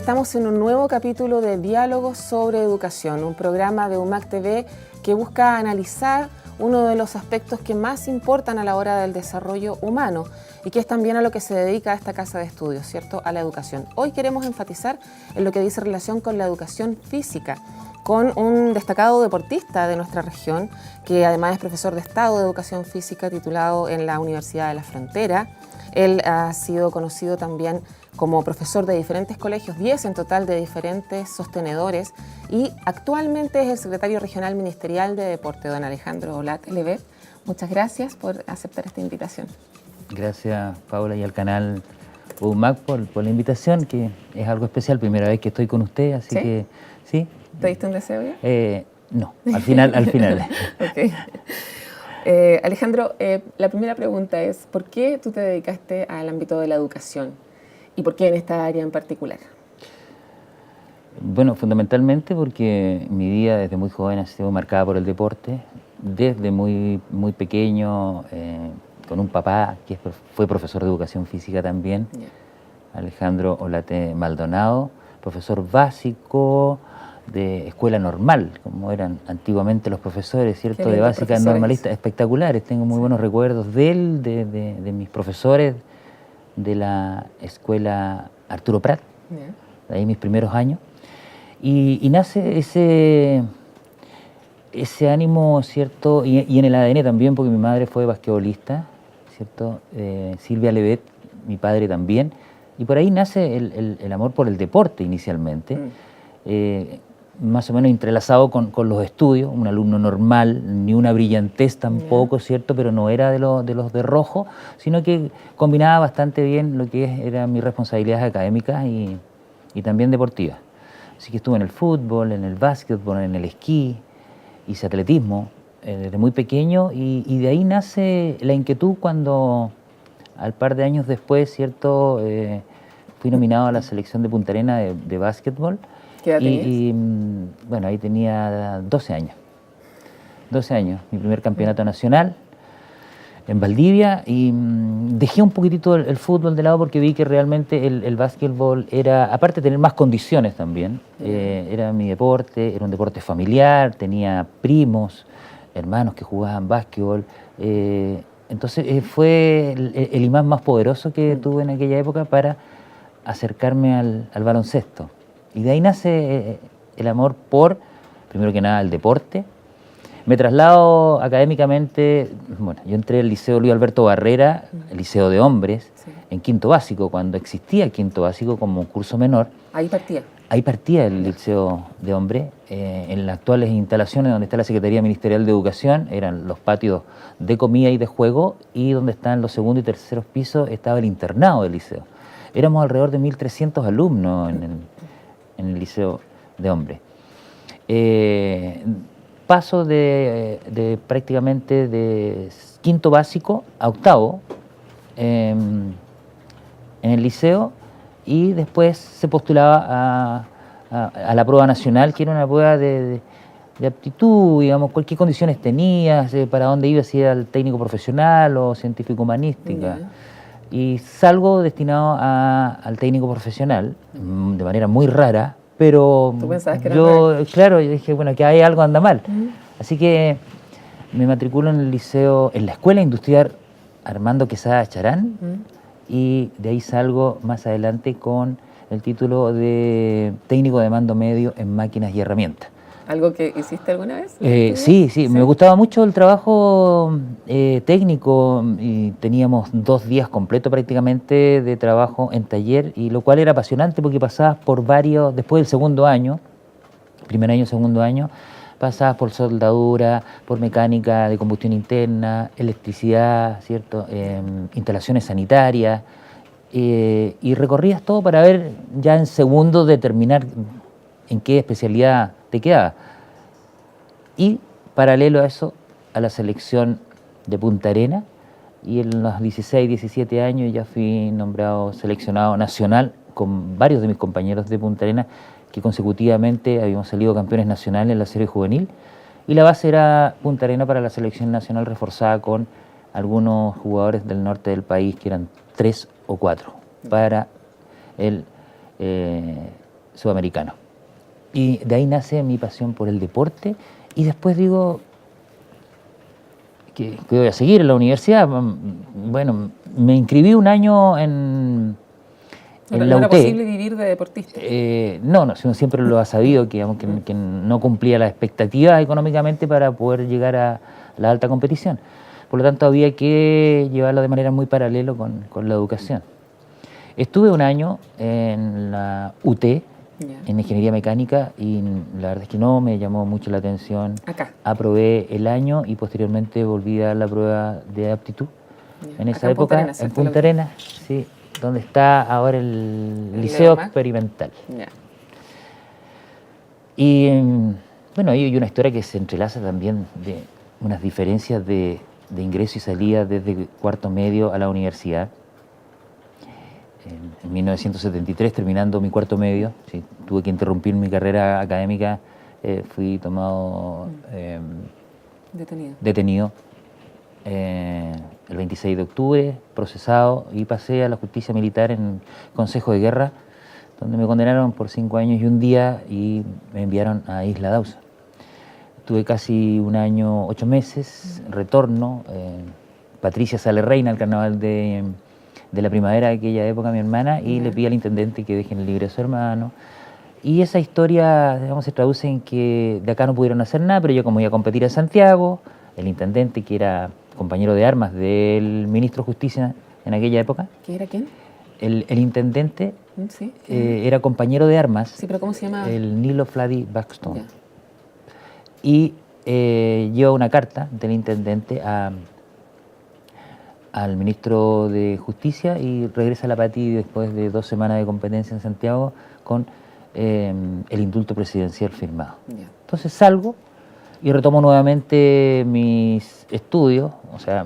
estamos en un nuevo capítulo de Diálogos sobre Educación, un programa de UMAC TV que busca analizar uno de los aspectos que más importan a la hora del desarrollo humano y que es también a lo que se dedica esta casa de estudios, ¿cierto? A la educación. Hoy queremos enfatizar en lo que dice relación con la educación física, con un destacado deportista de nuestra región, que además es profesor de Estado de Educación Física titulado en la Universidad de la Frontera. Él ha sido conocido también como profesor de diferentes colegios, 10 en total de diferentes sostenedores, y actualmente es el secretario regional ministerial de Deporte, don Alejandro Olat Levet. Muchas gracias por aceptar esta invitación. Gracias, Paula, y al canal UMAC por la invitación, que es algo especial, primera vez que estoy con usted, así que sí. ¿Te diste un deseo ya? No, al final. Okay. Alejandro, la primera pregunta es, ¿por qué tú te dedicaste al ámbito de la educación? ¿Y por qué en esta área en particular? Bueno, fundamentalmente porque mi vida desde muy joven ha sido marcada por el deporte. Desde muy pequeño, con un papá que fue profesor de educación física también, Alejandro Olate Maldonado, profesor básico de escuela normal, como eran antiguamente los profesores, ¿cierto? De básica normalista, espectaculares. Tengo muy buenos recuerdos de él, de mis profesores de la escuela Arturo Prat, de ahí mis primeros años. Y nace ese ánimo, ¿cierto? Y en el ADN también, porque mi madre fue basquetbolista, ¿cierto? Silvia Levet, mi padre también. Y por ahí nace el amor por el deporte inicialmente. Más o menos entrelazado con los estudios, un alumno normal, ni una brillantez tampoco, ¿cierto? Pero no era de los de rojo, sino que combinaba bastante bien lo que eran mis responsabilidades académicas y también deportivas. Así que estuve en el fútbol, en el básquetbol, en el esquí, hice atletismo desde muy pequeño y de ahí nace la inquietud cuando, al par de años después, ¿cierto? Fui nominado a la selección de Punta Arenas de básquetbol. ¿Qué edad tenías? Y bueno, ahí tenía 12 años. 12 años, mi primer campeonato nacional en Valdivia, y dejé un poquitito el fútbol de lado porque vi que realmente el básquetbol era, aparte de tener más condiciones también, era mi deporte, era un deporte familiar, tenía primos, hermanos que jugaban básquetbol, entonces fue el imán más poderoso que tuve en aquella época para acercarme al baloncesto. Y de ahí nace el amor por, primero que nada, el deporte. Me traslado académicamente, bueno, yo entré al Liceo Luis Alberto Barrera, el Liceo de Hombres, en quinto básico, cuando existía el quinto básico como curso menor. Ahí partía. Ahí partía el Liceo de Hombres. En las actuales instalaciones donde está la Secretaría Ministerial de Educación, eran los patios de comida y de juego, y donde están los segundos y terceros pisos estaba el internado del liceo. Éramos alrededor de 1.300 alumnos en el Liceo de Hombres. Paso de prácticamente de quinto básico a octavo en el liceo, y después se postulaba a la prueba nacional, que era una prueba de aptitud, digamos, qué condiciones tenías, para dónde ibas, si era el técnico profesional o científico humanística. Y salgo destinado al técnico profesional, de manera muy rara, pero ¿Tú pensabas que era yo, claro, yo dije, bueno, que hay algo anda mal. Así que me matriculo en el liceo, en la Escuela Industrial Armando Quesada Charán, y de ahí salgo más adelante con el título de técnico de mando medio en máquinas y herramientas. ¿Algo que hiciste alguna vez? Sí, me gustaba mucho el trabajo técnico, y teníamos 2 días completos prácticamente de trabajo en taller, y lo cual era apasionante porque pasabas por varios, después del segundo año, primer año, segundo año, pasabas por soldadura, por mecánica de combustión interna, electricidad, ¿cierto? Instalaciones sanitarias, y recorrías todo para ver ya en segundo determinar en qué especialidad te quedaba. Y paralelo a eso, a la selección de Punta Arenas, y en los 16, 17 años ya fui nombrado seleccionado nacional con varios de mis compañeros de Punta Arenas, que consecutivamente habíamos salido campeones nacionales en la serie juvenil, y la base era Punta Arenas para la selección nacional, reforzada con algunos jugadores del norte del país, que eran 3 o 4, para el sudamericano. Y de ahí nace mi pasión por el deporte y después digo que voy a seguir en la universidad. Bueno, me inscribí un año en la ¿No era UT. posible vivir de deportista? No, sino siempre lo ha sabido, que no cumplía las expectativas económicamente para poder llegar a la alta competición. Por lo tanto, había que llevarlo de manera muy paralela con la educación. Estuve un año en la UT, en Ingeniería Mecánica, y la verdad es que no me llamó mucho la atención. Acá. Aprobé el año y posteriormente volví a dar la prueba de aptitud. En esa época, en Punta Arenas, sí, donde está ahora el Liceo Experimental. Y bueno, ahí hay una historia que se entrelaza también de unas diferencias de ingreso y salida desde cuarto medio a la universidad. En 1973, terminando mi cuarto medio, sí, tuve que interrumpir mi carrera académica, fui tomado detenido el 26 de octubre, procesado, y pasé a la justicia militar en Consejo de Guerra, donde me condenaron por 5 años y un día y me enviaron a Isla Dausa. Tuve casi un año, 8 meses, retorno. Patricia sale reina al carnaval de la primavera de aquella época, mi hermana, y le pide al intendente que dejen libre a su hermano. Y esa historia, digamos, se traduce en que de acá no pudieron hacer nada, pero yo como iba a competir en Santiago, el intendente, que era compañero de armas del ministro de Justicia en aquella época. ¿Qué era quién? El intendente sí. Era compañero de armas. Sí, pero ¿cómo se llama? El Nilo Flady Buxton. Y lleva una carta del intendente al ministro de Justicia y regresa a la Pati después de 2 semanas de competencia en Santiago con el indulto presidencial firmado. Entonces salgo y retomo nuevamente mis estudios, o sea,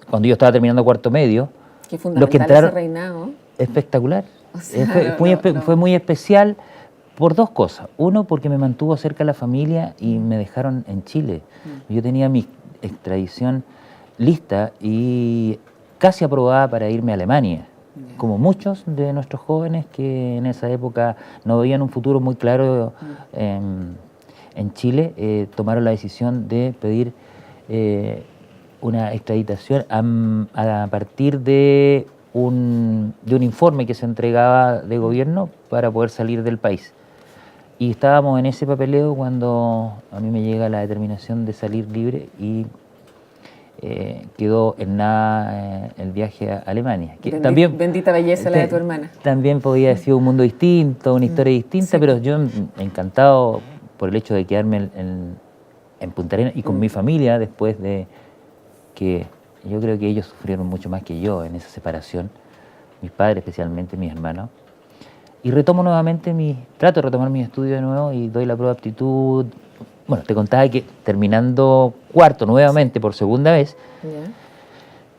cuando yo estaba terminando cuarto medio. Qué fundamental los que entraron, ese reinado. Espectacular. O sea, fue muy especial por 2 cosas. Uno, porque me mantuvo cerca de la familia y me dejaron en Chile. Yo tenía mi extradición lista y casi aprobada para irme a Alemania. Como muchos de nuestros jóvenes que en esa época no veían un futuro muy claro en Chile, tomaron la decisión de pedir una extraditación a partir de un informe que se entregaba de gobierno para poder salir del país. Y estábamos en ese papeleo cuando a mí me llega la determinación de salir libre y quedó en nada el viaje a Alemania. Que también, bendita belleza la de tu hermana. También podía haber sido un mundo distinto, una historia distinta, sí. Pero yo encantado por el hecho de quedarme en Punta Arenas y con mi familia después de que yo creo que ellos sufrieron mucho más que yo en esa separación, mis padres especialmente, mis hermanos. Y retomo nuevamente trato de retomar mis estudios de nuevo y doy la prueba de aptitud. Bueno, te contaba que terminando cuarto nuevamente por segunda vez,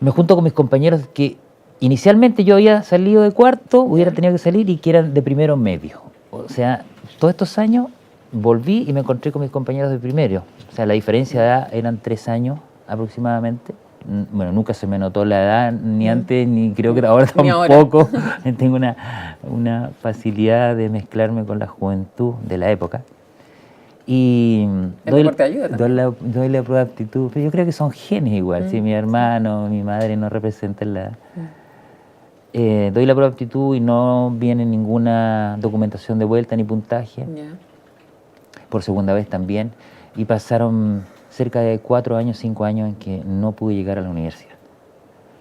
me junto con mis compañeros que inicialmente yo había salido de cuarto, hubiera tenido que salir y que eran de primero medio. O sea, todos estos años volví y me encontré con mis compañeros de primero. O sea, la diferencia de edad eran 3 años aproximadamente. Bueno, nunca se me notó la edad, ni antes, ni creo que ahora tampoco. Tengo una facilidad de mezclarme con la juventud de la época. Y doy la prueba de aptitud, pero yo creo que son genes igual. Si mi hermano, mi madre no representan la edad. Doy la prueba de aptitud y no viene ninguna documentación de vuelta ni puntaje. Por segunda vez también. Y pasaron cerca de 4 años, 5 años en que no pude llegar a la universidad.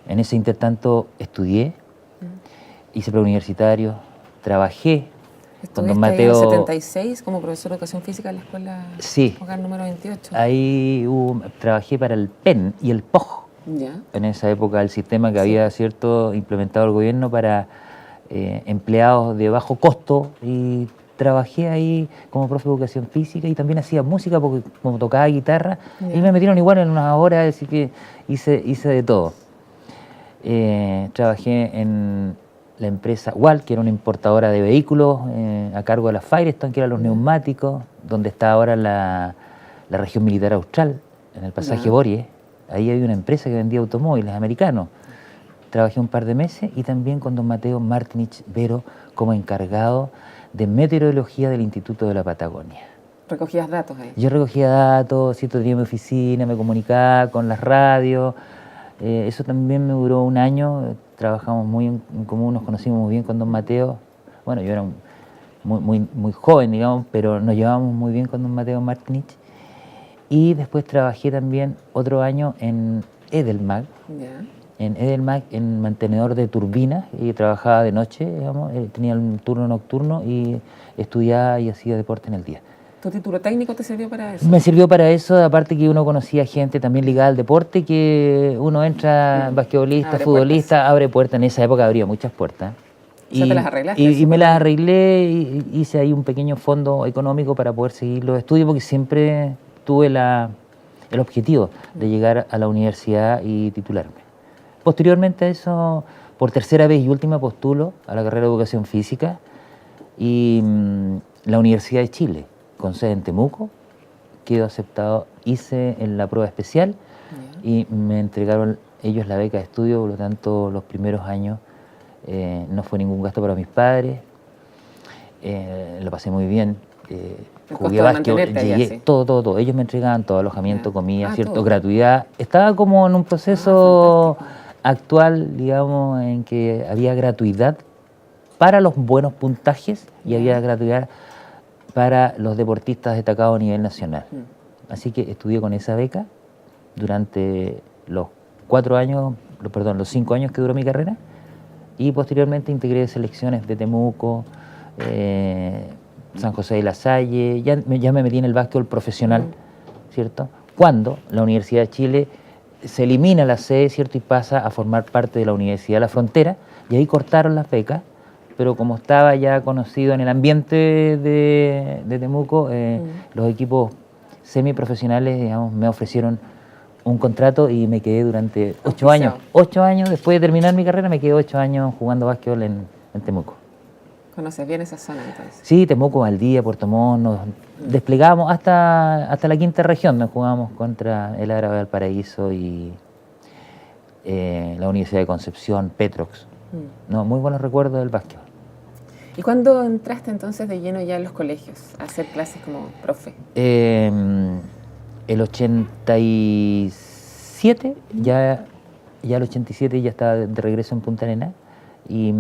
En ese intertanto estudié, hice preuniversitario, trabajé con don Mateo. ¿Estuviste en el 76 como profesor de educación física en la escuela hogar número 28? Ahí trabajé para el PEN y el POG. En esa época el sistema que había implementado el gobierno para empleados de bajo costo, y trabajé ahí como profe de educación física y también hacía música porque como tocaba guitarra y me metieron igual en unas horas, así que hice de todo. Trabajé en la empresa WAL, que era una importadora de vehículos a cargo de la Firestone, que eran los neumáticos, donde está ahora la región militar austral, en el pasaje Borie. Ahí había una empresa que vendía automóviles americanos. Trabajé un par de meses y también con don Mateo Martinich Vero como encargado de meteorología del Instituto de la Patagonia. ¿Recogías datos ahí? Yo recogía datos, ¿cierto? Tenía mi oficina, me comunicaba con las radios. Eso también me duró un año. Trabajamos muy en común, nos conocimos muy bien con don Mateo. Bueno, yo era muy joven, digamos, pero nos llevábamos muy bien con don Mateo Martinich. Y después trabajé también otro año en Edelmag. Ya. En Edelmag, en mantenedor de turbinas, y trabajaba de noche, digamos, tenía un turno nocturno y estudiaba y hacía deporte en el día. ¿Tu título técnico te sirvió para eso? Me sirvió para eso, aparte que uno conocía gente también ligada al deporte, que uno entra, basquetbolista, futbolista, abre puertas. En esa época abría muchas puertas. ¿Ya te las arreglaste? Y me las arreglé y hice ahí un pequeño fondo económico para poder seguir los estudios, porque siempre tuve el objetivo de llegar a la universidad y titularme. Posteriormente a eso, por tercera vez y última, postulo a la carrera de Educación Física y la Universidad de Chile, con sede en Temuco. Quedo aceptado, hice en la prueba especial y me entregaron ellos la beca de estudio, por lo tanto los primeros años no fue ningún gasto para mis padres, lo pasé muy bien. Jugué básquet, llegué, sí. Todo. Ellos me entregaban todo, alojamiento, comida, cierto, gratuidad. Estaba como en un proceso actual, digamos, en que había gratuidad para los buenos puntajes y había gratuidad para los deportistas destacados a nivel nacional. Así que estudié con esa beca durante los 5 años que duró mi carrera, y posteriormente integré selecciones de Temuco, San José de la Salle, ya me metí en el básquetbol profesional, ¿cierto? Cuando la Universidad de Chile se elimina la sede, ¿cierto? Y pasa a formar parte de la Universidad de la Frontera, y ahí cortaron las becas, pero como estaba ya conocido en el ambiente de Temuco, los equipos semiprofesionales, digamos, me ofrecieron un contrato y me quedé durante 8 años. 8 años, después de terminar mi carrera, me quedé 8 años jugando básquetbol en Temuco. ¿Conoces bien esa zona entonces? Sí, Temuco, Valdía, Puerto Montt, nos desplegamos hasta la quinta región, nos jugábamos contra el Árabe Valparaíso y la Universidad de Concepción, Petrox. No, muy buenos recuerdos del básquetbol. ¿Y cuándo entraste entonces de lleno ya en los colegios a hacer clases como profe? El 87, ya el 87 ya estaba de regreso en Punta Arenas, y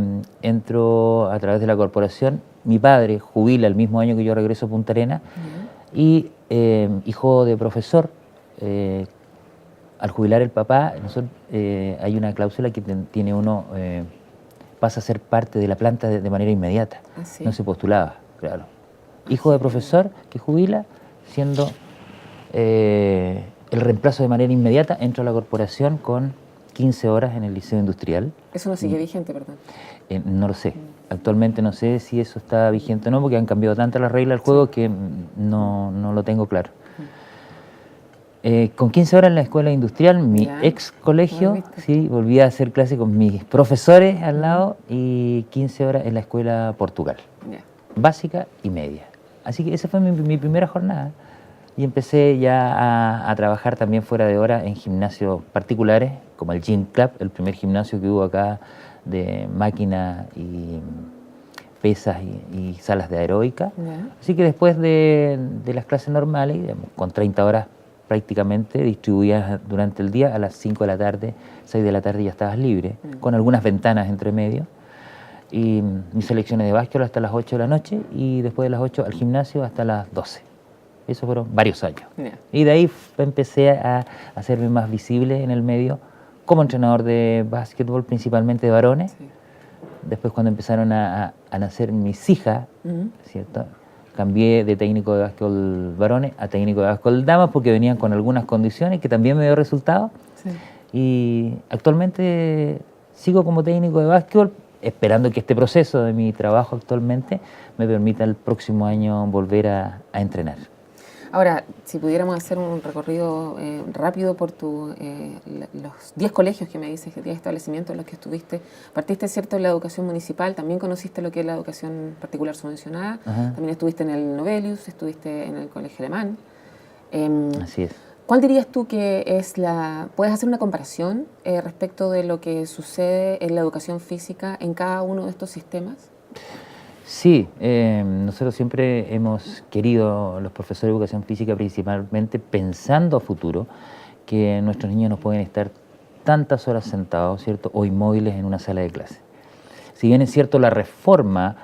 entro a través de la corporación. Mi padre jubila el mismo año que yo regreso a Punta Arenas, y hijo de profesor, al jubilar el papá, hay una cláusula que tiene uno, pasa a ser parte de la planta de manera inmediata. ¿Ah, sí? No se postulaba, claro. Hijo de profesor que jubila, siendo el reemplazo de manera inmediata, entro a la corporación con 15 horas en el Liceo Industrial. ¿Eso no sigue vigente, perdón? No lo sé. Actualmente no sé si eso está vigente o no, porque han cambiado tanto las reglas del juego que no lo tengo claro. Con 15 horas en la escuela industrial, mi ex colegio, sí, volví a hacer clase con mis profesores al lado, y 15 horas en la escuela Portugal, básica y media. Así que esa fue mi primera jornada. Y empecé ya a trabajar también fuera de hora en gimnasios particulares, como el Gym Club, el primer gimnasio que hubo acá de máquinas y pesas y salas de aeróbica. Así que después de las clases normales, digamos, con 30 horas prácticamente distribuidas durante el día, a las 5 de la tarde, 6 de la tarde ya estabas libre, con algunas ventanas entre medio. Y mis selecciones de básquetbol hasta las 8 de la noche, y después de las 8 al gimnasio hasta las 12. Eso fueron varios años. Y de ahí empecé a hacerme más visible en el medio como entrenador de básquetbol, principalmente de varones. Después, cuando empezaron a nacer mis hijas, ¿cierto? Cambié de técnico de básquetbol varones a técnico de básquetbol damas, porque venían con algunas condiciones que también me dio resultados. Y actualmente sigo como técnico de básquetbol, esperando que este proceso de mi trabajo actualmente me permita el próximo año volver a entrenar. Ahora, si pudiéramos hacer un recorrido rápido por los 10 colegios que me dices, 10 establecimientos en los que estuviste, partiste, ¿cierto?, en la educación municipal, también conociste lo que es la educación particular subvencionada, también estuviste en el Novelius, estuviste en el Colegio Alemán. Así es. ¿Cuál dirías tú que es puedes hacer una comparación respecto de lo que sucede en la educación física en cada uno de estos sistemas? Sí, nosotros siempre hemos querido, los profesores de educación física principalmente, pensando a futuro, que nuestros niños no pueden estar tantas horas sentados, ¿cierto?, o inmóviles en una sala de clase. Si bien es cierto, la reforma,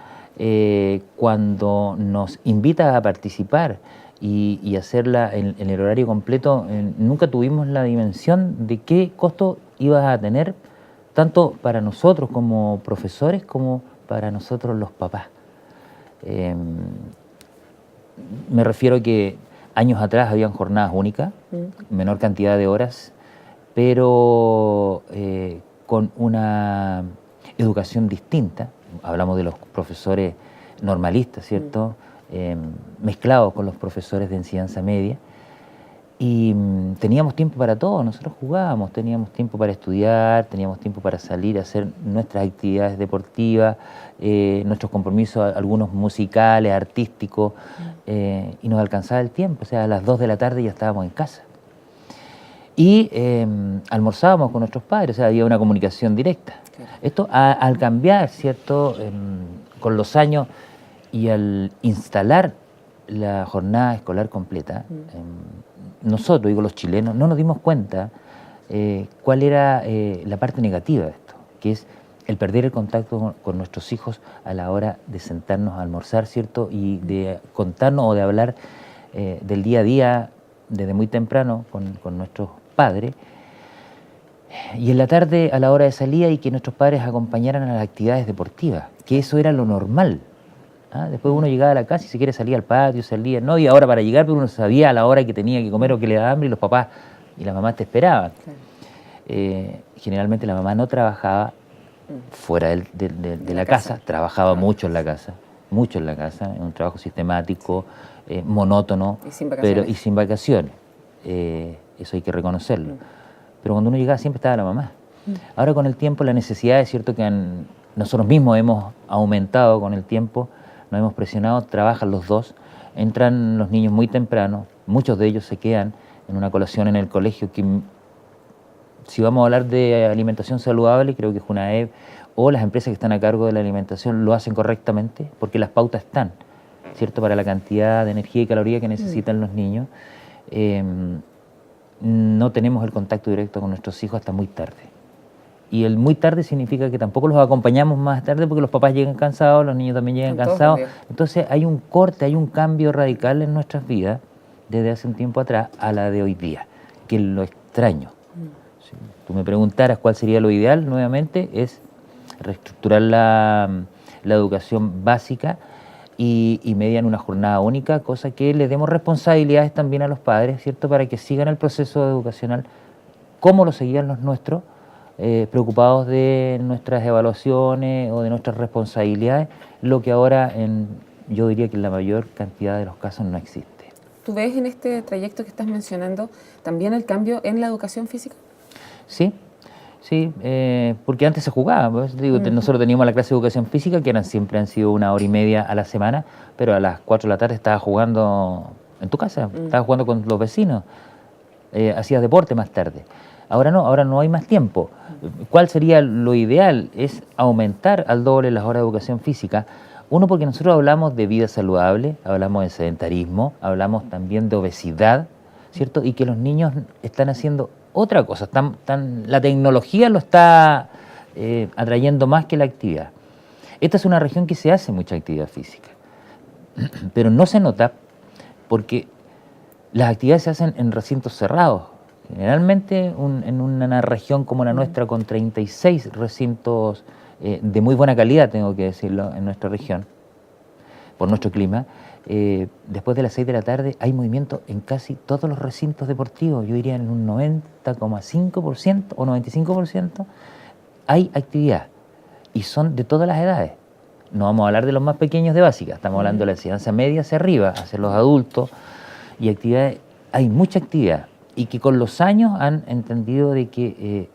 cuando nos invita a participar y hacerla en el horario completo, nunca tuvimos la dimensión de qué costo iba a tener, tanto para nosotros como profesores, como para nosotros los papás. Me refiero a que años atrás habían jornadas únicas, menor cantidad de horas, pero con una educación distinta. Hablamos de los profesores normalistas, ¿cierto? Mezclados con los profesores de enseñanza media. Y teníamos tiempo para todo, nosotros jugábamos, teníamos tiempo para estudiar, teníamos tiempo para salir a hacer nuestras actividades deportivas, nuestros compromisos, algunos musicales, artísticos, y nos alcanzaba el tiempo, o sea, a las 2 de la tarde ya estábamos en casa. Y almorzábamos con nuestros padres, o sea, había una comunicación directa. Claro. Esto al cambiar, ¿cierto?, con los años y al instalar la jornada escolar completa, nosotros, digo los chilenos, no nos dimos cuenta cuál era la parte negativa de esto, que es el perder el contacto con nuestros hijos a la hora de sentarnos a almorzar, ¿cierto?, y de contarnos o de hablar del día a día desde muy temprano con nuestros padres, y en la tarde a la hora de salida y que nuestros padres acompañaran a las actividades deportivas, que eso era lo normal. Después uno llegaba a la casa y si quiere salía al patio, salía, no, y ahora para llegar, pero uno sabía a la hora que tenía que comer o que le daba hambre y los papás y las mamás te esperaban. Claro. Generalmente la mamá no trabajaba fuera de la casa, trabajaba mucho en la casa, en un trabajo sistemático, monótono, y sin vacaciones. Eso hay que reconocerlo. Pero cuando uno llegaba siempre estaba la mamá. Ahora con el tiempo la necesidad es cierto que nosotros mismos hemos aumentado con el tiempo, nos hemos presionado, trabajan los dos, entran los niños muy temprano, muchos de ellos se quedan en una colación en el colegio, que si vamos a hablar de alimentación saludable, creo que Junaed o las empresas que están a cargo de la alimentación lo hacen correctamente, porque las pautas están, ¿cierto?, para la cantidad de energía y calorías que necesitan los niños. No tenemos el contacto directo con nuestros hijos hasta muy tarde. Y el muy tarde significa que tampoco los acompañamos más tarde porque los papás llegan cansados, los niños también llegan cansados. Entonces hay un corte, hay un cambio radical en nuestras vidas desde hace un tiempo atrás a la de hoy día, que es lo extraño. Si tú me preguntaras cuál sería lo ideal, nuevamente, es reestructurar la educación básica y media en una jornada única, cosa que le demos responsabilidades también a los padres, ¿cierto?, para que sigan el proceso educacional como lo seguían los nuestros, preocupados de nuestras evaluaciones o de nuestras responsabilidades, lo que ahora yo diría que en la mayor cantidad de los casos no existe. ¿Tú ves en este trayecto que estás mencionando también el cambio en la educación física? Sí, porque antes se jugaba, pues, digo, nosotros teníamos la clase de educación física, que siempre han sido 1 hora y media a la semana, pero a las 4 de la tarde estabas jugando en tu casa, estabas jugando con los vecinos, hacías deporte más tarde. Ahora no hay más tiempo. ¿Cuál sería lo ideal? Es aumentar al doble las horas de educación física. Uno, porque nosotros hablamos de vida saludable, hablamos de sedentarismo, hablamos también de obesidad, ¿cierto? Y que los niños están haciendo otra cosa. La tecnología lo está atrayendo más que la actividad. Esta es una región que se hace mucha actividad física, pero no se nota porque las actividades se hacen en recintos cerrados. Generalmente en una región como la nuestra, con 36 recintos de muy buena calidad, tengo que decirlo, en nuestra región, por nuestro clima, después de las 6 de la tarde hay movimiento en casi todos los recintos deportivos. Yo diría en un 90,5% o 95% hay actividad, y son de todas las edades. No vamos a hablar de los más pequeños de básica, estamos hablando de la enseñanza media hacia arriba, hacia los adultos, y actividades, hay mucha actividad. Y que con los años han entendido de que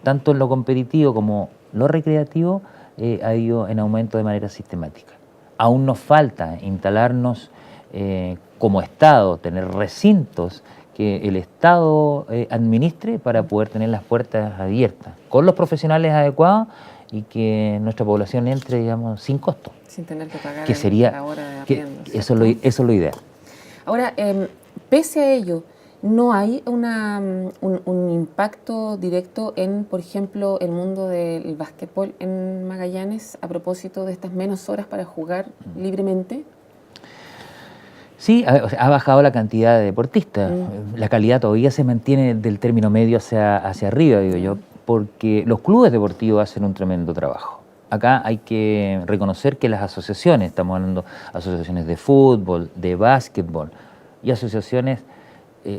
tanto en lo competitivo como lo recreativo ha ido en aumento de manera sistemática. Aún nos falta instalarnos como Estado, tener recintos que el Estado administre para poder tener las puertas abiertas, con los profesionales adecuados y que nuestra población entre, digamos, sin costo. Sin tener que pagar que sería, la hora de que arriendo. eso es lo ideal. Ahora, pese a ello, ¿no hay un impacto directo en, por ejemplo, el mundo del básquetbol en Magallanes a propósito de estas menos horas para jugar libremente? Sí, ha bajado la cantidad de deportistas. La calidad todavía se mantiene del término medio hacia arriba, digo yo, porque los clubes deportivos hacen un tremendo trabajo. Acá hay que reconocer que las asociaciones, estamos hablando de asociaciones de fútbol, de básquetbol y asociaciones,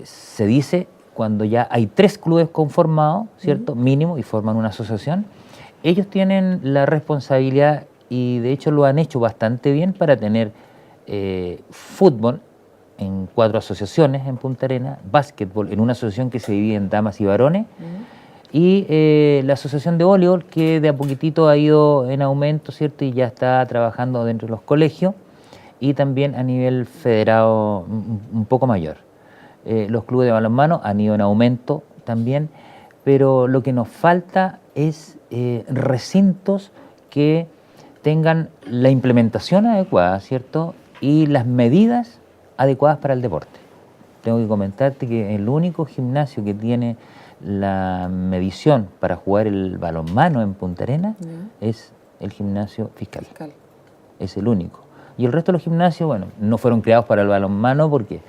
se dice cuando ya hay 3 clubes conformados, ¿cierto? Mínimo, y forman una asociación, ellos tienen la responsabilidad y de hecho lo han hecho bastante bien para tener fútbol en 4 asociaciones en Punta Arenas, básquetbol en una asociación que se divide en damas y varones, y la asociación de voleibol que de a poquitito ha ido en aumento, ¿cierto? Y ya está trabajando dentro de los colegios y también a nivel federado un poco mayor. Los clubes de balonmano han ido en aumento también, pero lo que nos falta es recintos que tengan la implementación adecuada, ¿cierto? Y las medidas adecuadas para el deporte. Tengo que comentarte que el único gimnasio que tiene la medición para jugar el balonmano en Punta Arenas es el gimnasio fiscal. Es el único. Y el resto de los gimnasios, bueno, no fueron creados para el balonmano porque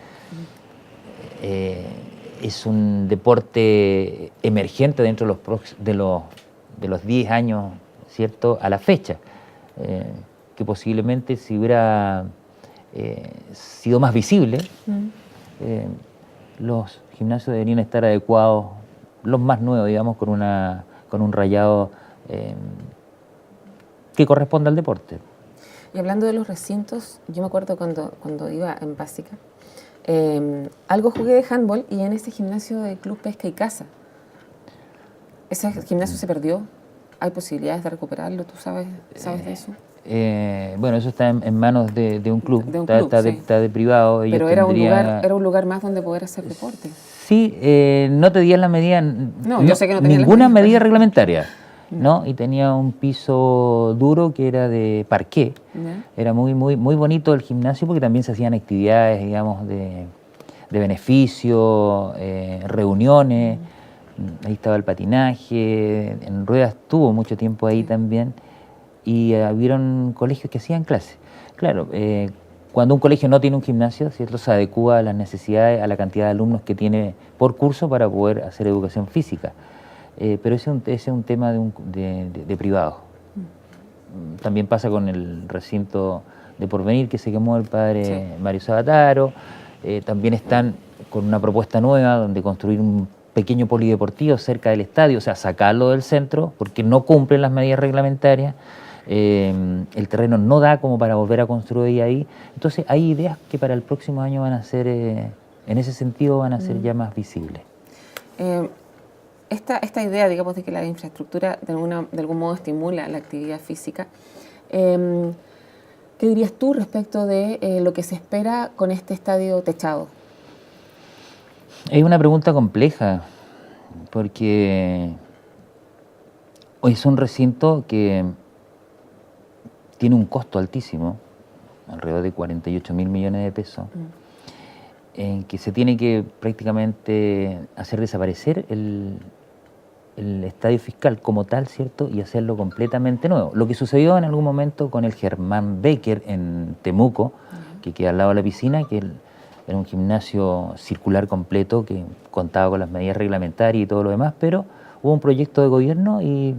es un deporte emergente dentro de los 10 años, ¿cierto?, a la fecha. Que posiblemente si hubiera sido más visible, los gimnasios deberían estar adecuados, los más nuevos, digamos, con un rayado que corresponda al deporte. Y hablando de los recintos, yo me acuerdo cuando iba en básica, algo jugué de handball y en ese gimnasio del Club Pesca y Caza. ¿Ese gimnasio se perdió? ¿Hay posibilidades de recuperarlo? ¿Tú sabes de eso? Bueno, eso está en manos de un club, está de privado. Pero era un lugar más donde poder hacer deporte. Sí, no te di la medida, yo sé que no tenía ninguna medida reglamentaria, ¿no? Y tenía un piso duro que era de parqué. Era muy bonito el gimnasio porque también se hacían actividades, digamos, de beneficio, reuniones. Ahí estaba el patinaje, en ruedas estuvo mucho tiempo ahí también, y hubieron colegios que hacían clases. Claro, cuando un colegio no tiene un gimnasio, ¿cierto?, se adecúa a las necesidades, a la cantidad de alumnos que tiene por curso para poder hacer educación física. Pero ese es un tema de privado. También pasa con el recinto de Porvenir, que se quemó el padre Mario Sabataro. También están con una propuesta nueva donde construir un pequeño polideportivo cerca del estadio, o sea, sacarlo del centro porque no cumplen las medidas reglamentarias. El terreno no da como para volver a construir ahí. Entonces hay ideas que para el próximo año van a ser, en ese sentido, van a ser ya más visibles. Esta idea, digamos, de que la infraestructura de algún modo estimula la actividad física, ¿qué dirías tú respecto de lo que se espera con este estadio techado? Es una pregunta compleja, porque hoy es un recinto que tiene un costo altísimo, alrededor de 48.000 millones de pesos, en que se tiene que prácticamente hacer desaparecer el estadio fiscal como tal, ¿cierto?, y hacerlo completamente nuevo. Lo que sucedió en algún momento con el Germán Becker en Temuco, que queda al lado de la piscina, que era un gimnasio circular completo que contaba con las medidas reglamentarias y todo lo demás, pero hubo un proyecto de gobierno y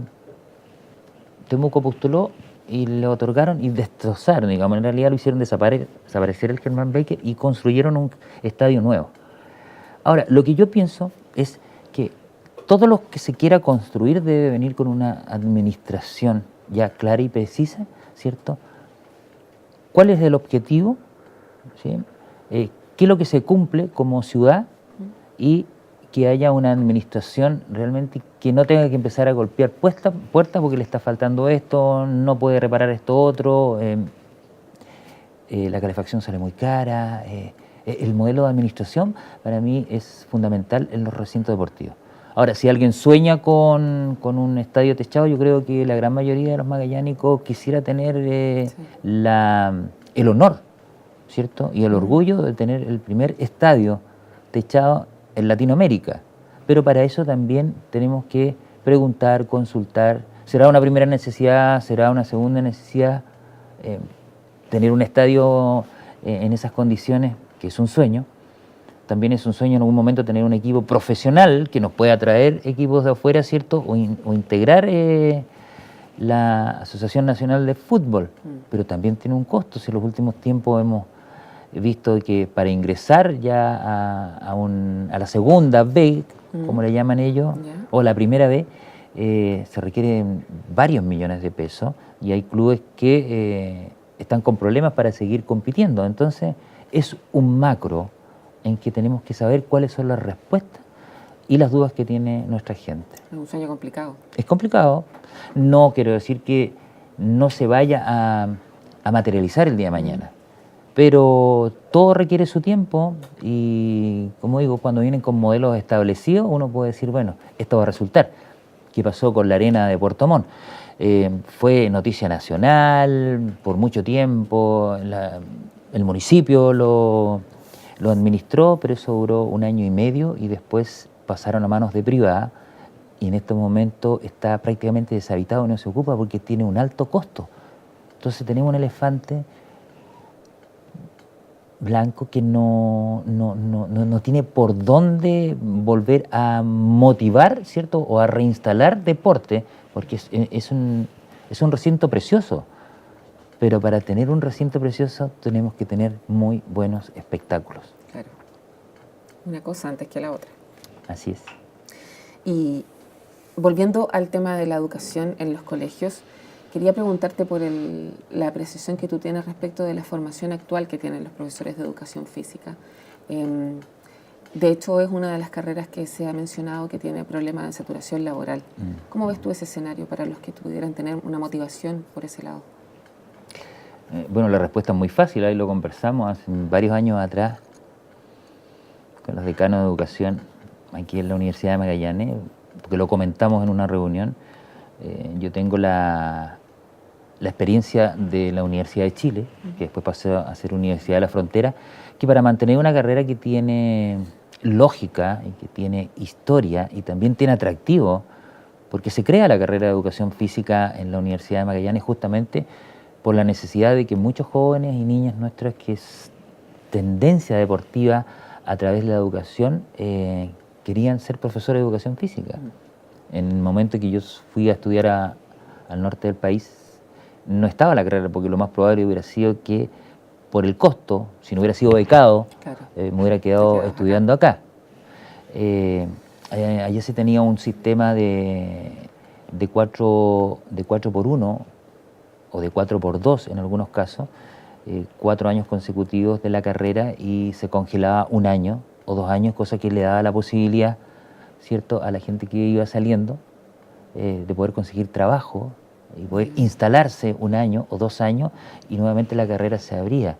Temuco postuló y le otorgaron y destrozaron, digamos, en realidad lo hicieron desaparecer el Germán Becker y construyeron un estadio nuevo. Ahora, lo que yo pienso es que todo lo que se quiera construir debe venir con una administración ya clara y precisa, ¿cierto? ¿Cuál es el objetivo? ¿Sí? ¿Qué es lo que se cumple como ciudad? Y que haya una administración realmente que no tenga que empezar a golpear puertas porque le está faltando esto, no puede reparar esto otro, la calefacción sale muy cara. El modelo de administración para mí es fundamental en los recintos deportivos. Ahora, si alguien sueña con un estadio techado, yo creo que la gran mayoría de los magallánicos quisiera tener el honor, ¿cierto? Y el orgullo de tener el primer estadio techado en Latinoamérica. Pero para eso también tenemos que preguntar, consultar. ¿Será una primera necesidad? ¿Será una segunda necesidad? Tener un estadio en esas condiciones, que es un sueño. También es un sueño en algún momento tener un equipo profesional que nos pueda traer equipos de afuera, ¿cierto? O integrar la Asociación Nacional de Fútbol. Pero también tiene un costo. Si en los últimos tiempos hemos visto que para ingresar ya a la segunda B, como le llaman ellos, o la primera B, se requieren varios millones de pesos y hay clubes que están con problemas para seguir compitiendo. Entonces, es un macro en que tenemos que saber cuáles son las respuestas y las dudas que tiene nuestra gente. Es un sueño complicado. Es complicado. No quiero decir que no se vaya a materializar el día de mañana, pero todo requiere su tiempo y, como digo, cuando vienen con modelos establecidos, uno puede decir, bueno, esto va a resultar. ¿Qué pasó con la arena de Puerto Montt? Fue noticia nacional por mucho tiempo, el municipio lo administró, pero eso duró 1 año y medio y después pasaron a manos de privada y en este momento está prácticamente deshabitado y no se ocupa porque tiene un alto costo. Entonces tenemos un elefante blanco que no tiene por dónde volver a motivar, ¿cierto? O a reinstalar deporte, porque es un recinto precioso. Pero para tener un recinto precioso tenemos que tener muy buenos espectáculos. Claro. Una cosa antes que la otra. Así es. Y volviendo al tema de la educación en los colegios, quería preguntarte por la apreciación que tú tienes respecto de la formación actual que tienen los profesores de educación física. De hecho, es una de las carreras que se ha mencionado que tiene problemas de saturación laboral. ¿Cómo ves tú ese escenario para los que pudieran tener una motivación por ese lado? Bueno, la respuesta es muy fácil, ahí lo conversamos hace varios años atrás con los decanos de educación aquí en la Universidad de Magallanes, porque lo comentamos en una reunión. Yo tengo la experiencia de la Universidad de Chile, que después pasó a ser Universidad de la Frontera, que para mantener una carrera que tiene lógica y que tiene historia y también tiene atractivo, porque se crea la carrera de educación física en la Universidad de Magallanes justamente por la necesidad de que muchos jóvenes y niñas nuestras que es tendencia deportiva a través de la educación querían ser profesores de educación física. En el momento que yo fui a estudiar al norte del país, no estaba la carrera, porque lo más probable hubiera sido que por el costo, si no hubiera sido becado, claro, me hubiera quedado estudiando acá. Allá se tenía un sistema de 4x1 o de 4x2 en algunos casos, 4 años consecutivos de la carrera y se congelaba 1 año o 2 años, cosa que le daba la posibilidad, ¿cierto?, a la gente que iba saliendo de poder conseguir trabajo y poder instalarse 1 año o 2 años y nuevamente la carrera se abría.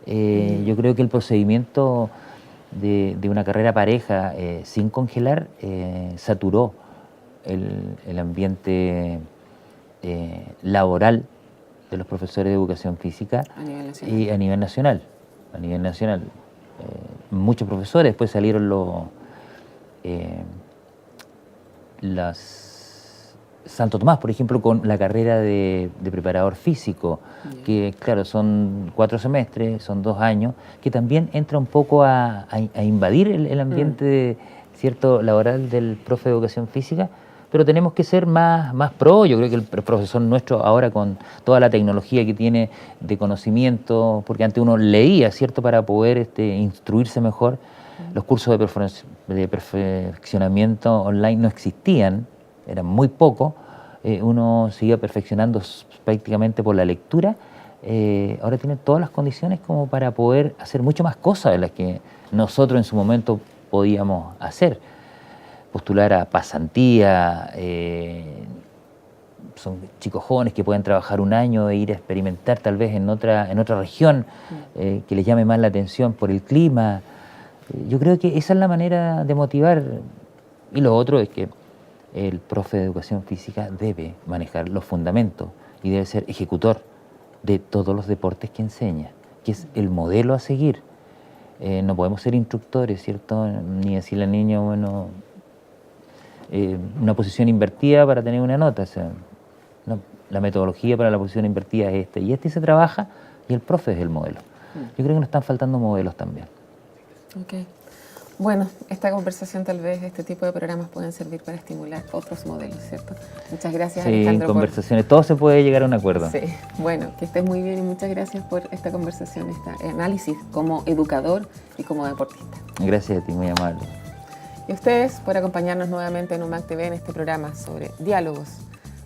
Yo creo que el procedimiento de una carrera pareja sin congelar saturó el ambiente laboral de los profesores de educación física y a nivel nacional. Muchos profesores, después salieron Santo Tomás, por ejemplo, con la carrera de preparador físico, que claro, son 4 semestres, son 2 años, que también entra un poco a invadir el ambiente cierto laboral del profe de educación física, pero tenemos que ser más pro. Yo creo que el profesor nuestro ahora con toda la tecnología que tiene de conocimiento, porque antes uno leía, ¿cierto?, para poder instruirse mejor, los cursos de perfeccionamiento online no existían, eran muy pocos, uno se iba perfeccionando prácticamente por la lectura. Ahora tiene todas las condiciones como para poder hacer mucho más cosas de las que nosotros en su momento podíamos hacer. Postular a pasantía, son chicos jóvenes que pueden trabajar 1 año e ir a experimentar tal vez en otra región que les llame más la atención por el clima. Yo creo que esa es la manera de motivar. Y lo otro es que el profe de educación física debe manejar los fundamentos y debe ser ejecutor de todos los deportes que enseña, que es el modelo a seguir. No podemos ser instructores, ¿cierto? Ni decirle al niño, bueno, una posición invertida para tener una nota. O sea, no, la metodología para la posición invertida es esta, y se trabaja, y el profe es el modelo. Yo creo que nos están faltando modelos también. Ok. Bueno, esta conversación, tal vez este tipo de programas pueden servir para estimular otros modelos, ¿cierto? Muchas gracias, Sí, Alejandro. en conversaciones todo se puede llegar a un acuerdo. Sí, bueno, que estés muy bien y muchas gracias por esta conversación, este análisis como educador y como deportista. Gracias a ti, muy amable. Y a ustedes por acompañarnos nuevamente en UMAC TV en este programa sobre diálogos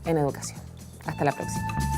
en educación. Hasta la próxima.